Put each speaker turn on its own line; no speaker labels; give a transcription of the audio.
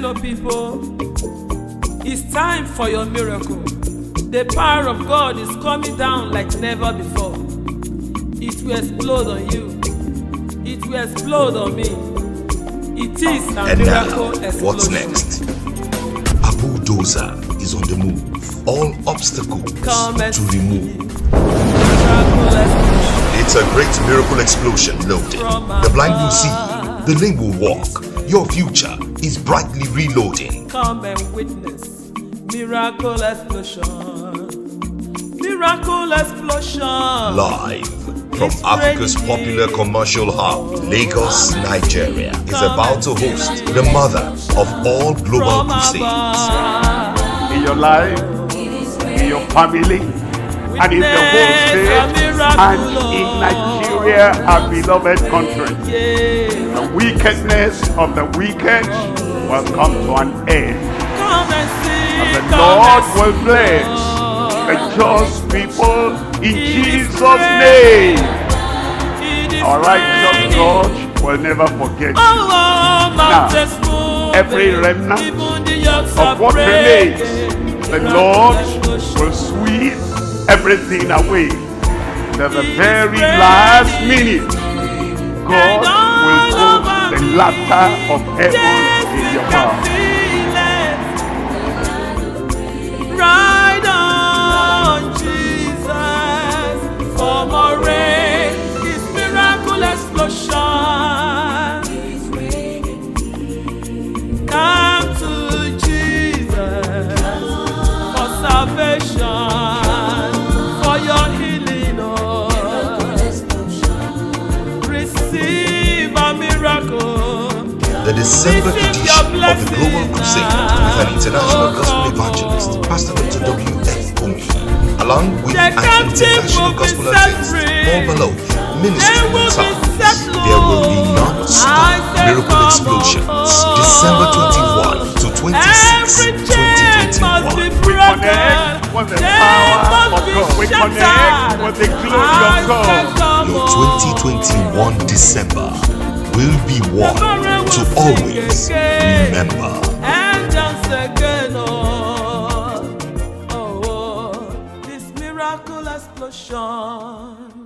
Hello people, it's time for your miracle. The power of God is coming down like never before. It will explode on you. It will explode on me. It is a
And
miracle
now,
explosion.
what's next? A bulldozer is on the move. All obstacles
Come and
to remove.
Miracle explosion.
It's a great miracle explosion loaded. The blind will see, the lame will walk. Your future is brightly reloading.
Come and witness miracle explosion. Miracle explosion.
Live from Africa's popular commercial hub, Lagos, Nigeria, is about to host the mother of all global crusades.
In your life, in your family, and in the whole state, and in Nigeria, our beloved country. The wickedness of the wicked will come to an end. And the Lord will bless the just people in Jesus' name. Our righteous God will never forget you. Now, every remnant of what remains, the Lord will sweep everything away. To the very last minute, God will put the ladder of heaven in your mouth.
Ride on, Jesus, for more rain, His miracle explosion. Come to Jesus for salvation, for your healing, oh. Receive a miracle.
The December edition of the Global Crusade with an international gospel evangelist, Pastor Dr. W.F. Omi, along with an international gospel artist, Paul Below, ministering in tongues. There will be non-stop miracle explosions. December 21 to 26, 2021.
We connect with the power of God. We connect with the glory of God.
Your 2021 December will be one to always remember.
And just again, this miracle explosion.